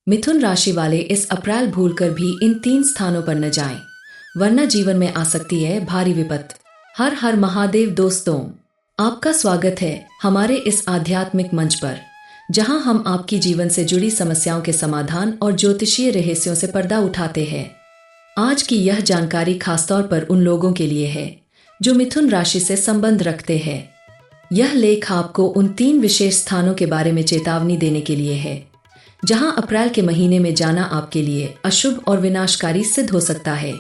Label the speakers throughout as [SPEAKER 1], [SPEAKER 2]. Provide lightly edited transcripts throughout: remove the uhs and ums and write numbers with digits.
[SPEAKER 1] मिथुन राशि वाले इस अप्रैल भूलकर भी इन 3 स्थानों पर न जाएं, वरना जीवन में आ सकती है भारी विपत। हर हर महादेव दोस्तों, आपका स्वागत है हमारे इस आध्यात्मिक मंच पर, जहां हम आपकी जीवन से जुड़ी समस्याओं के समाधान और ज्योतिषीय रहस्यों से पर्दा उठाते हैं। आज की यह जानकारी खासतौर पर उन लोगों के लिए है जो मिथुन राशि से संबंध रखते हैं। यह लेख आपको उन 3 विशेष स्थानों के बारे में चेतावनी देने के लिए है, जहां अप्रैल के महीने में जाना आपके लिए अशुभ और विनाशकारी सिद्ध हो सकता है।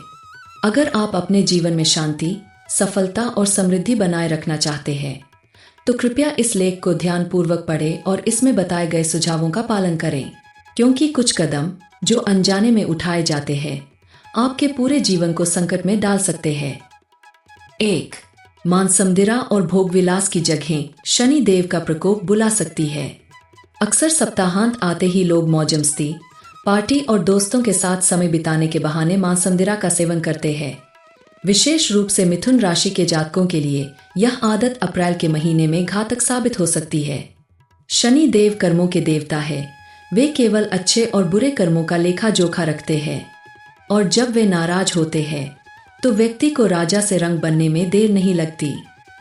[SPEAKER 1] अगर आप अपने जीवन में शांति, सफलता और समृद्धि बनाए रखना चाहते हैं, तो कृपया इस लेख को ध्यानपूर्वक पढ़ें और इसमें बताए गए सुझावों का पालन करें, क्योंकि कुछ कदम जो अनजाने में उठाए जाते हैं आपके पूरे जीवन को संकट में डाल सकते हैं। 1. मांसमदिरा और भोगविलास की जगहें शनि देव का प्रकोप बुला सकती है। अक्सर सप्ताहांत आते ही लोग मौज-मस्ती, पार्टी और दोस्तों के साथ समय बिताने के बहाने मांसमदिरा का सेवन करते हैं। विशेष रूप से मिथुन राशि के जातकों के लिए यह आदत अप्रैल के महीने में घातक साबित हो सकती है। शनि देव कर्मों के देवता है। वे केवल अच्छे और बुरे कर्मों का लेखा जोखा रखते हैं, और जब वे नाराज होते हैं तो व्यक्ति को राजा से रंग बनने में देर नहीं लगती।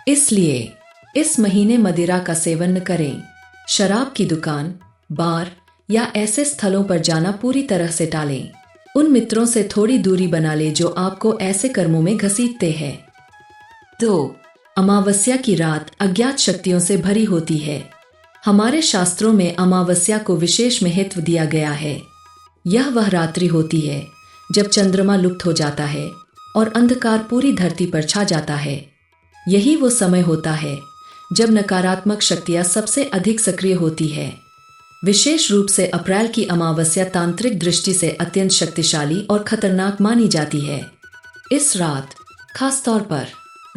[SPEAKER 1] इसलिए इस महीने मदिरा का सेवन न करें। शराब की दुकान, बार या ऐसे स्थलों पर जाना पूरी तरह से टालें। उन मित्रों से थोड़ी दूरी बना लें जो आपको ऐसे कर्मों में घसीटते हैं। 2. अमावस्या की रात अज्ञात शक्तियों से भरी होती है। हमारे शास्त्रों में अमावस्या को विशेष महत्व दिया गया है। यह वह रात्रि होती है जब चंद्रमा लुप्त हो जाता है और अंधकार पूरी धरती पर छा जाता है। यही वो समय होता है जब नकारात्मक शक्तियां सबसे अधिक सक्रिय होती है। विशेष रूप से अप्रैल की अमावस्या तांत्रिक दृष्टि से अत्यंत शक्तिशाली और खतरनाक मानी जाती है। इस रात, खास तौर पर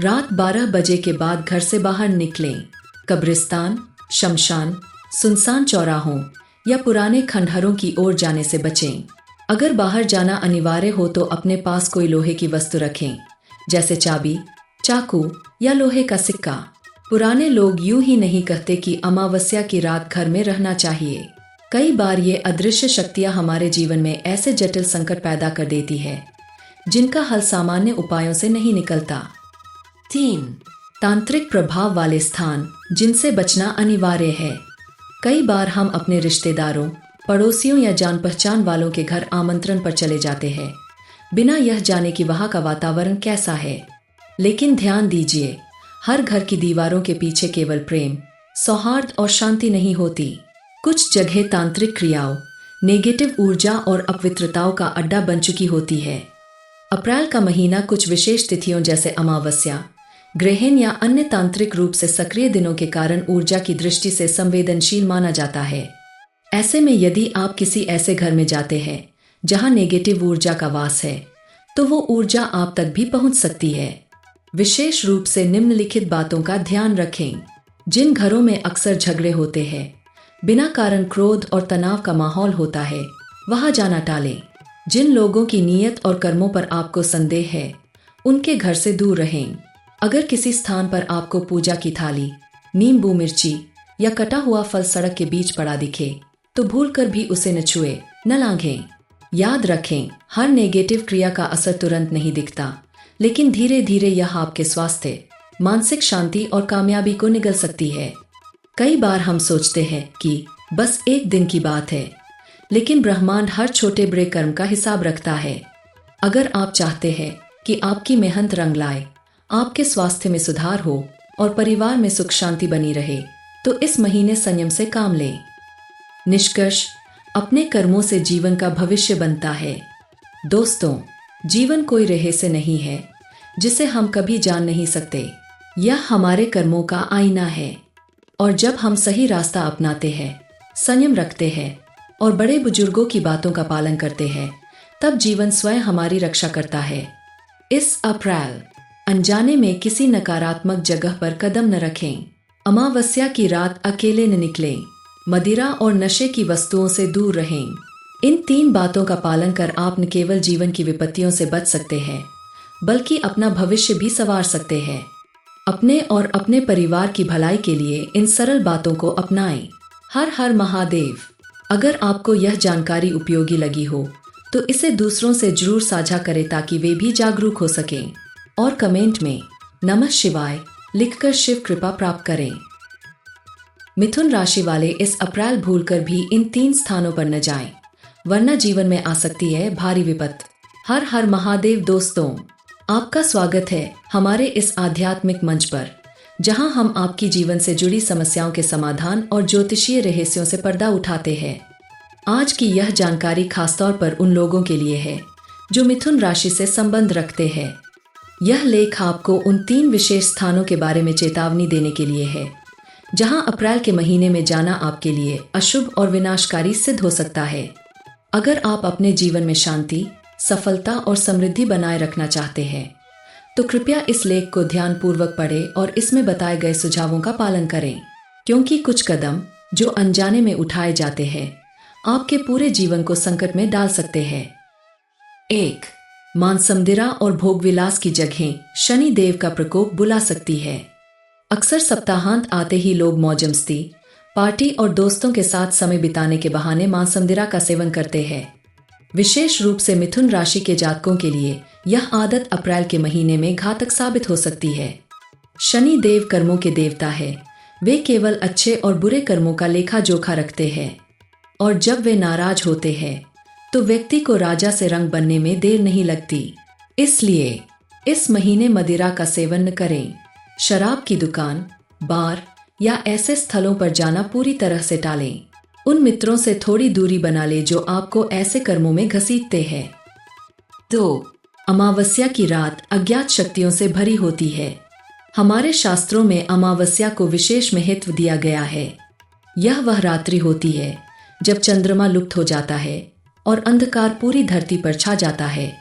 [SPEAKER 1] रात 12 बजे के बाद घर से बाहर निकलें। कब्रिस्तान, शमशान, सुनसान चौराहों या पुराने खंडहरों की ओर जाने से बचें। अगर बाहर जाना अनिवार्य हो तो अपने पास कोई लोहे की वस्तु रखें, जैसे चाबी, चाकू या लोहे का सिक्का। पुराने लोग यूं ही नहीं कहते कि अमावस्या की रात घर में रहना चाहिए। कई बार ये अदृश्य शक्तियां हमारे जीवन में ऐसे जटिल संकट पैदा कर देती है जिनका हल सामान्य उपायों से नहीं निकलता। 3. तांत्रिक प्रभाव वाले स्थान जिनसे बचना अनिवार्य है। कई बार हम अपने रिश्तेदारों, पड़ोसियों या जान पहचान वालों के घर आमंत्रण पर चले जाते हैं, बिना यह जाने कि वहां का वातावरण कैसा है। लेकिन ध्यान दीजिए, हर घर की दीवारों के पीछे केवल प्रेम, सौहार्द और शांति नहीं होती। कुछ जगह तांत्रिक क्रियाओं, नेगेटिव ऊर्जा और अपवित्रताओं का अड्डा बन चुकी होती है। अप्रैल का महीना कुछ विशेष तिथियों जैसे अमावस्या, ग्रहण या अन्य तांत्रिक रूप से सक्रिय दिनों के कारण ऊर्जा की दृष्टि से संवेदनशील माना जाता है। ऐसे में यदि आप किसी ऐसे घर में जाते हैं जहां नेगेटिव ऊर्जा का वास है, तो वो ऊर्जा आप तक भी पहुंच सकती है। विशेष रूप से निम्नलिखित बातों का ध्यान रखें। जिन घरों में अक्सर झगड़े होते हैं, बिना कारण क्रोध और तनाव का माहौल होता है, वहां जाना टालें। जिन लोगों की नीयत और कर्मों पर आपको संदेह है, उनके घर से दूर रहें। अगर किसी स्थान पर आपको पूजा की थाली, नींबू मिर्ची या कटा हुआ फल सड़क के बीच पड़ा दिखे, तो भूलकर भी उसे न छुए, न लांघें। याद रखें, हर नेगेटिव क्रिया का असर तुरंत नहीं दिखता, लेकिन धीरे धीरे यह आपके स्वास्थ्य, मानसिक शांति और कामयाबी को निगल सकती है। कई बार हम सोचते हैं कि बस एक दिन की बात है, लेकिन ब्रह्मांड हर छोटे बड़े कर्म का हिसाब रखता है। अगर आप चाहते हैं कि आपकी मेहनत रंग लाए, आपके स्वास्थ्य में सुधार हो और परिवार में सुख शांति बनी रहे, तो इस महीने संयम से काम लें। निष्कर्ष, अपने कर्मों से जीवन का भविष्य बनता है। दोस्तों, जीवन कोई रहस्य नहीं है जिसे हम कभी जान नहीं सकते। यह हमारे कर्मों का आईना है, और जब हम सही रास्ता अपनाते हैं, संयम रखते हैं और बड़े बुजुर्गों की बातों का पालन करते हैं, तब जीवन स्वयं हमारी रक्षा करता है। इस अप्रैल अनजाने में किसी नकारात्मक जगह पर कदम न रखें। अमावस्या की रात अकेले न निकलें। मदिरा और नशे की वस्तुओं से दूर रहें। इन 3 बातों का पालन कर आप न केवल जीवन की विपत्तियों से बच सकते हैं, बल्कि अपना भविष्य भी संवार सकते हैं। अपने और अपने परिवार की भलाई के लिए इन सरल बातों को अपनाएं। हर हर महादेव। अगर आपको यह जानकारी उपयोगी लगी हो तो इसे दूसरों से जरूर साझा करें ताकि वे भी जागरूक हो सकें। और कमेंट में नमः शिवाय लिखकर शिव कृपा प्राप्त करें। मिथुन राशि वाले इस अप्रैल भूलकर भी इन 3 स्थानों पर न जाएं, वरना जीवन में आ सकती है भारी विपत्ति। हर हर महादेव दोस्तों, आपका स्वागत है हमारे इस आध्यात्मिक मंच पर, जहां हम आपकी जीवन से जुड़ी समस्याओं के समाधान और ज्योतिषीय रहस्यों से पर्दा उठाते हैं। आज की यह जानकारी खासतौर पर उन लोगों के लिए है जो मिथुन राशि से संबंध रखते हैं। यह लेख आपको उन 3 विशेष स्थानों के बारे में चेतावनी देने के लिए है जहां अप्रैल के महीने में जाना आपके लिए अशुभ और विनाशकारी सिद्ध हो सकता है। अगर आप अपने जीवन में शांति, सफलता और समृद्धि बनाए रखना चाहते हैं तो कृपया इस लेख को ध्यानपूर्वक पढ़ें और इसमें बताए गए सुझावों का पालन करें, क्योंकि कुछ कदम जो अनजाने में उठाए जाते हैं आपके पूरे जीवन को संकट में डाल सकते हैं। 1. मांसमदिरा और भोगविलास की जगहें शनि देव का प्रकोप बुला सकती है। अक्सर सप्ताहांत आते ही लोग मौज मस्ती, पार्टी और दोस्तों के साथ समय बिताने के बहाने मांसमदिरा का सेवन करते हैं। विशेष रूप से मिथुन राशि के जातकों के लिए यह आदत अप्रैल के महीने में घातक साबित हो सकती है। शनि देव कर्मों के देवता है। वे केवल अच्छे और बुरे कर्मों का लेखा जोखा रखते हैं, और जब वे नाराज होते हैं तो व्यक्ति को राजा से रंग बनने में देर नहीं लगती। इसलिए इस महीने मदिरा का सेवन न करें। शराब की दुकान, बार या ऐसे स्थलों पर जाना पूरी तरह से टालें। उन मित्रों से थोड़ी दूरी बना ले जो आपको ऐसे कर्मों में घसीटते हैं। 2. अमावस्या की रात अज्ञात शक्तियों से भरी होती है। हमारे शास्त्रों में अमावस्या को विशेष महत्व दिया गया है। यह वह रात्रि होती है जब चंद्रमा लुप्त हो जाता है और अंधकार पूरी धरती पर छा जाता है।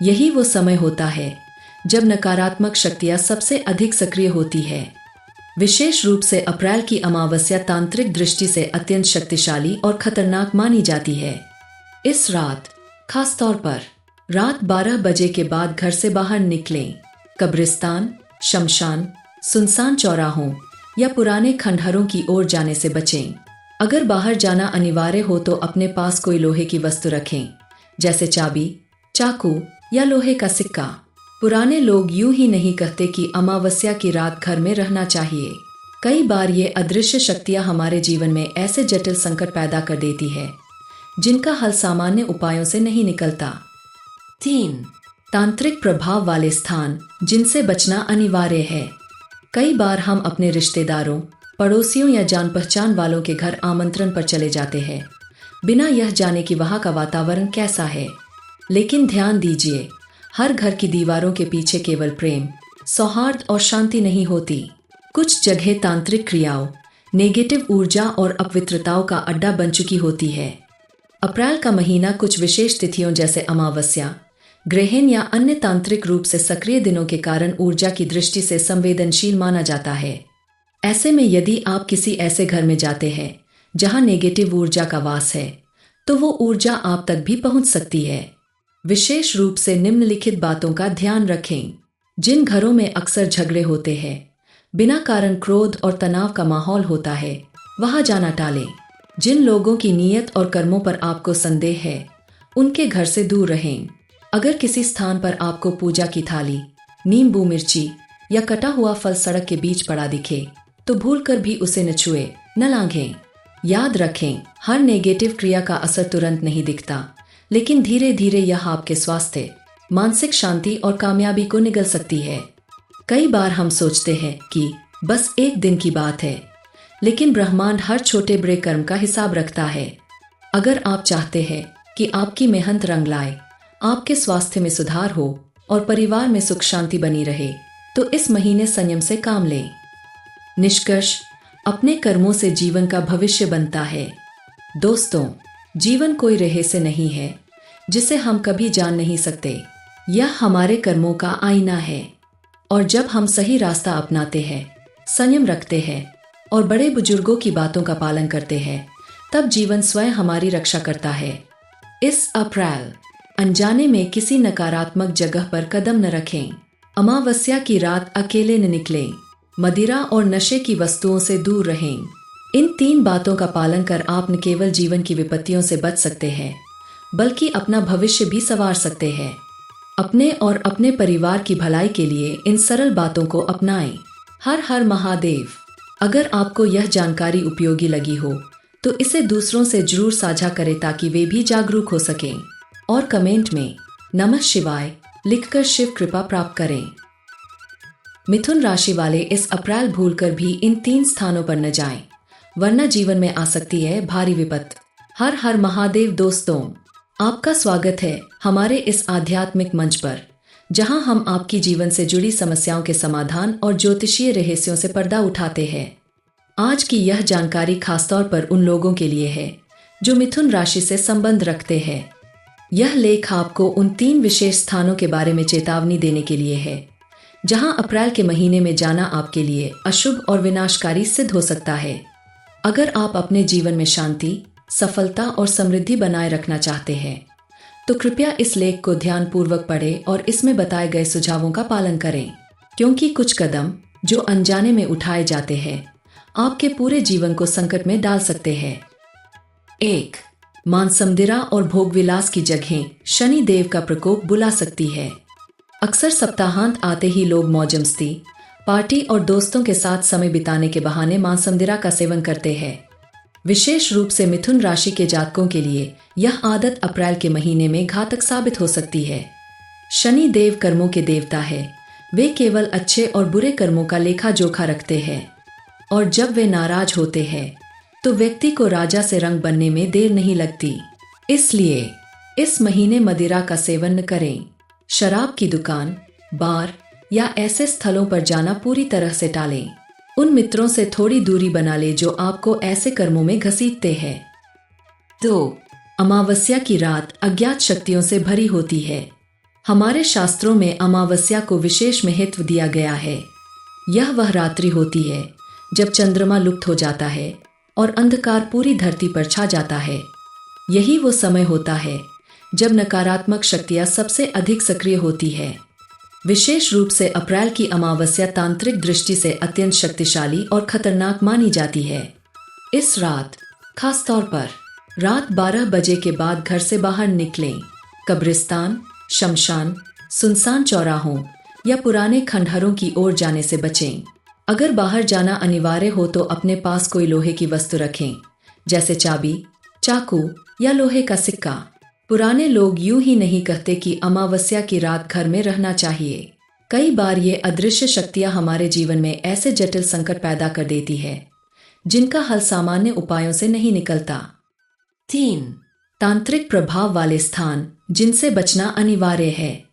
[SPEAKER 1] यही वो समय होता है जब नकारात्मक शक्तियां सबसे अधिक सक्रिय होती है। विशेष रूप से अप्रैल की अमावस्या तांत्रिक दृष्टि से अत्यंत शक्तिशाली और खतरनाक मानी जाती है। इस रात, खास तौर पर रात 12 बजे के बाद घर से बाहर निकलें। कब्रिस्तान, शमशान, सुनसान चौराहों या पुराने खंडहरों की ओर जाने से बचें। अगर बाहर जाना अनिवार्य हो तो अपने पास कोई लोहे की वस्तु रखें, जैसे चाबी, चाकू या लोहे का सिक्का। पुराने लोग यूं ही नहीं कहते कि अमावस्या की रात घर में रहना चाहिए। कई बार ये अदृश्य शक्तियां हमारे जीवन में ऐसे जटिल संकट पैदा कर देती है जिनका हल सामान्य उपायों से नहीं निकलता। 3. तांत्रिक प्रभाव वाले स्थान जिनसे बचना अनिवार्य है। कई बार हम अपने रिश्तेदारों, पड़ोसियों या जान पहचान वालों के घर आमंत्रण पर चले जाते हैं, बिना यह जाने कि वहां का वातावरण कैसा है। लेकिन ध्यान दीजिए, हर घर की दीवारों के पीछे केवल प्रेम, सौहार्द और शांति नहीं होती। कुछ जगह तांत्रिक क्रियाओं, नेगेटिव ऊर्जा और अपवित्रताओं का अड्डा बन चुकी होती है। अप्रैल का महीना कुछ विशेष तिथियों जैसे अमावस्या, ग्रहण या अन्य तांत्रिक रूप से सक्रिय दिनों के कारण ऊर्जा की दृष्टि से संवेदनशील माना जाता है। ऐसे में यदि आप किसी ऐसे घर में जाते हैं जहां नेगेटिव ऊर्जा का वास है तो वो ऊर्जा आप तक भी पहुंच सकती है। विशेष रूप से निम्नलिखित बातों का ध्यान रखें। जिन घरों में अक्सर झगड़े होते हैं, बिना कारण क्रोध और तनाव का माहौल होता है, वहां जाना टालें। जिन लोगों की नीयत और कर्मों पर आपको संदेह है, उनके घर से दूर रहें। अगर किसी स्थान पर आपको पूजा की थाली, नींबू मिर्ची या कटा हुआ फल सड़क के बीच पड़ा दिखे तो भूलकर भी उसे न छुए, न लांघें। याद रखें, हर नेगेटिव क्रिया का असर तुरंत नहीं दिखता, लेकिन धीरे धीरे यह आपके स्वास्थ्य, मानसिक शांति और कामयाबी को निगल सकती है। कई बार हम सोचते हैं कि बस एक दिन की बात है, लेकिन ब्रह्मांड हर छोटे बड़े कर्म का हिसाब रखता है। अगर आप चाहते हैं कि आपकी मेहनत रंग लाए, आपके स्वास्थ्य में सुधार हो और परिवार में सुख शांति बनी रहे, तो इस महीने संयम से काम लें। निष्कर्ष, अपने कर्मों से जीवन का भविष्य बनता है। दोस्तों, जीवन कोई रहस्य नहीं है जिसे हम कभी जान नहीं सकते। यह हमारे कर्मों का आईना है, और जब हम सही रास्ता अपनाते हैं, संयम रखते हैं और बड़े बुजुर्गों की बातों का पालन करते हैं, तब जीवन स्वयं हमारी रक्षा करता है। इस अप्रैल अनजाने में किसी नकारात्मक जगह पर कदम न रखें। अमावस्या की रात अकेले न निकलें। मदिरा और नशे की वस्तुओं से दूर रहें। इन 3 बातों का पालन कर आप न केवल जीवन की विपत्तियों से बच सकते हैं, बल्कि अपना भविष्य भी संवार सकते हैं। अपने और अपने परिवार की भलाई के लिए इन सरल बातों को अपनाएं। हर हर महादेव। अगर आपको यह जानकारी उपयोगी लगी हो तो इसे दूसरों से जरूर साझा करें ताकि वे भी जागरूक हो सकें। और कमेंट में नमः शिवाय लिखकर शिव कृपा प्राप्त करें। मिथुन राशि वाले इस अप्रैल भूलकर भी इन 3 स्थानों पर न जाएं, वरना जीवन में आ सकती है भारी विपत्ति। हर हर महादेव। दोस्तों, आपका स्वागत है हमारे इस आध्यात्मिक मंच पर, जहां हम आपकी जीवन से जुड़ी समस्याओं के समाधान और ज्योतिषीय रहस्यों से पर्दा उठाते हैं। आज की यह जानकारी खासतौर पर उन लोगों के लिए है जो मिथुन राशि से संबंध रखते हैं। यह लेख आपको उन 3 विशेष स्थानों के बारे में चेतावनी देने के लिए है, जहां अप्रैल के महीने में जाना आपके लिए अशुभ और विनाशकारी सिद्ध हो सकता है। अगर आप अपने जीवन में शांति, सफलता और समृद्धि बनाए रखना चाहते हैं, तो कृपया इस लेख को ध्यानपूर्वक पढ़ें और इसमें बताए गए सुझावों का पालन करें, क्योंकि कुछ कदम जो अनजाने में उठाए जाते हैं आपके पूरे जीवन को संकट में डाल सकते हैं। 1. मांसमदिरा और भोगविलास की जगह शनि देव का प्रकोप बुला सकती है। अक्सर सप्ताहांत आते ही लोग मौज मस्ती, पार्टी और दोस्तों के साथ समय बिताने के बहाने मांसमदिरा का सेवन करते हैं। विशेष रूप से मिथुन राशि के जातकों के लिए यह आदत अप्रैल के महीने में घातक साबित हो सकती है। शनि देव कर्मों के देवता है। वे केवल अच्छे और बुरे कर्मों का लेखा जोखा रखते हैं, और जब वे नाराज होते हैं तो व्यक्ति को राजा से रंग बनने में देर नहीं लगती। इसलिए इस महीने मदिरा का सेवन न करें। शराब की दुकान, बार या ऐसे स्थलों पर जाना पूरी तरह से टालें। उन मित्रों से थोड़ी दूरी बना ले जो आपको ऐसे कर्मों में घसीटते हैं। 2. अमावस्या की रात अज्ञात शक्तियों से भरी होती है। हमारे शास्त्रों में अमावस्या को विशेष महत्व दिया गया है। यह वह रात्रि होती है जब चंद्रमा लुप्त हो जाता है और अंधकार पूरी धरती पर छा जाता है। यही वो समय होता है जब नकारात्मक शक्तियां सबसे अधिक सक्रिय होती है। विशेष रूप से अप्रैल की अमावस्या तांत्रिक दृष्टि से अत्यंत शक्तिशाली और खतरनाक मानी जाती है। इस रात, खास तौर पर रात 12 बजे के बाद घर से बाहर निकलें। कब्रिस्तान, शमशान, सुनसान चौराहों या पुराने खंडहरों की ओर जाने से बचें। अगर बाहर जाना अनिवार्य हो तो अपने पास कोई लोहे की वस्तु रखें, जैसे चाबी, चाकू या लोहे का सिक्का। पुराने लोग यूं ही नहीं कहते कि अमावस्या की रात घर में रहना चाहिए। कई बार ये अदृश्य शक्तियां हमारे जीवन में ऐसे जटिल संकट पैदा कर देती है जिनका हल सामान्य उपायों से नहीं निकलता। 3. तांत्रिक प्रभाव वाले स्थान जिनसे बचना अनिवार्य है।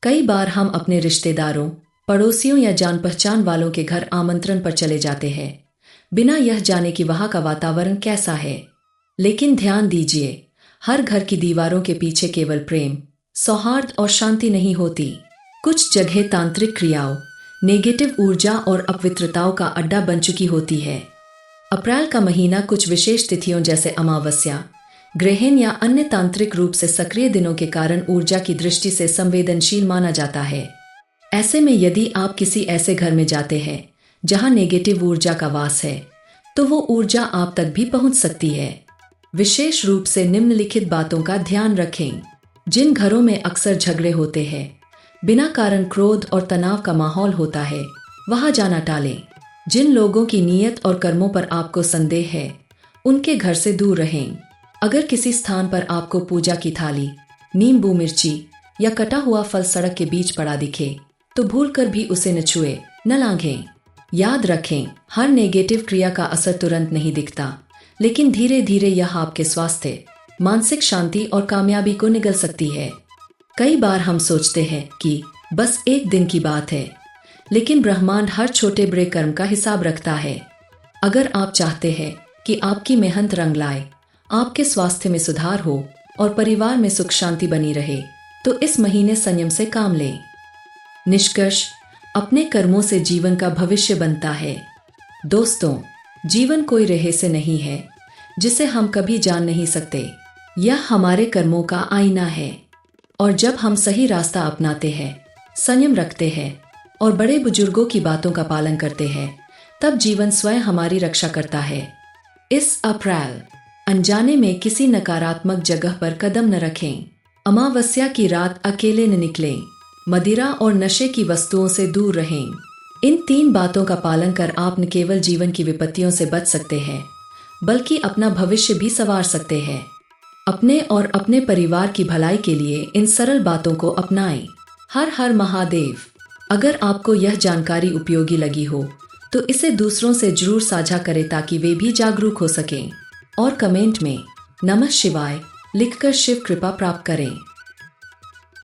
[SPEAKER 1] कई बार हम अपने रिश्तेदारों, पड़ोसियों या जान पहचान वालों के घर आमंत्रण पर चले जाते हैं, बिना यह जाने कि वहां का वातावरण कैसा है। लेकिन ध्यान दीजिए, हर घर की दीवारों के पीछे केवल प्रेम, सौहार्द और शांति नहीं होती। कुछ जगह तांत्रिक क्रियाओं, नेगेटिव ऊर्जा और अपवित्रताओं का अड्डा बन चुकी होती है। अप्रैल का महीना कुछ विशेष तिथियों जैसे अमावस्या, ग्रहण या अन्य तांत्रिक रूप से सक्रिय दिनों के कारण ऊर्जा की दृष्टि से संवेदनशील माना जाता है। ऐसे में यदि आप किसी ऐसे घर में जाते हैं जहां नेगेटिव ऊर्जा का वास है, तो वो ऊर्जा आप तक भी पहुंच सकती है। विशेष रूप से निम्नलिखित बातों का ध्यान रखें। जिन घरों में अक्सर झगड़े होते हैं, बिना कारण क्रोध और तनाव का माहौल होता है, वहां जाना टालें। जिन लोगों की नीयत और कर्मों पर आपको संदेह है, उनके घर से दूर रहें। अगर किसी स्थान पर आपको पूजा की थाली, नींबू मिर्ची या कटा हुआ फल सड़क के बीच पड़ा दिखे, तो भूलकर भी उसे न छुए, न लांघें। याद रखें, हर नेगेटिव क्रिया का असर तुरंत नहीं दिखता, लेकिन धीरे धीरे यह आपके स्वास्थ्य, मानसिक शांति और कामयाबी को निगल सकती है। कई बार हम सोचते हैं कि बस एक दिन की बात है, लेकिन ब्रह्मांड हर छोटे बड़े कर्म का हिसाब रखता है। अगर आप चाहते हैं कि आपकी मेहनत रंग लाए, आपके स्वास्थ्य में सुधार हो और परिवार में सुख शांति बनी रहे, तो इस महीने संयम से काम लें। निष्कर्ष, अपने कर्मों से जीवन का भविष्य बनता है। दोस्तों, जीवन कोई रहस्य नहीं है जिसे हम कभी जान नहीं सकते। यह हमारे कर्मों का आईना है, और जब हम सही रास्ता अपनाते हैं, संयम रखते हैं और बड़े बुजुर्गों की बातों का पालन करते हैं, तब जीवन स्वयं हमारी रक्षा करता है। इस अप्रैल अनजाने में किसी नकारात्मक जगह पर कदम न रखें। अमावस्या की रात अकेले न निकलें। मदिरा और नशे की वस्तुओं से दूर रहें। इन 3 बातों का पालन कर आप न केवल जीवन की विपत्तियों से बच सकते हैं, बल्कि अपना भविष्य भी संवार सकते हैं। अपने और अपने परिवार की भलाई के लिए इन सरल बातों को अपनाएं। हर हर महादेव। अगर आपको यह जानकारी उपयोगी लगी हो तो इसे दूसरों से जरूर साझा करें ताकि वे भी जागरूक हो सकें। और कमेंट में नमः शिवाय लिखकर शिव कृपा प्राप्त करें।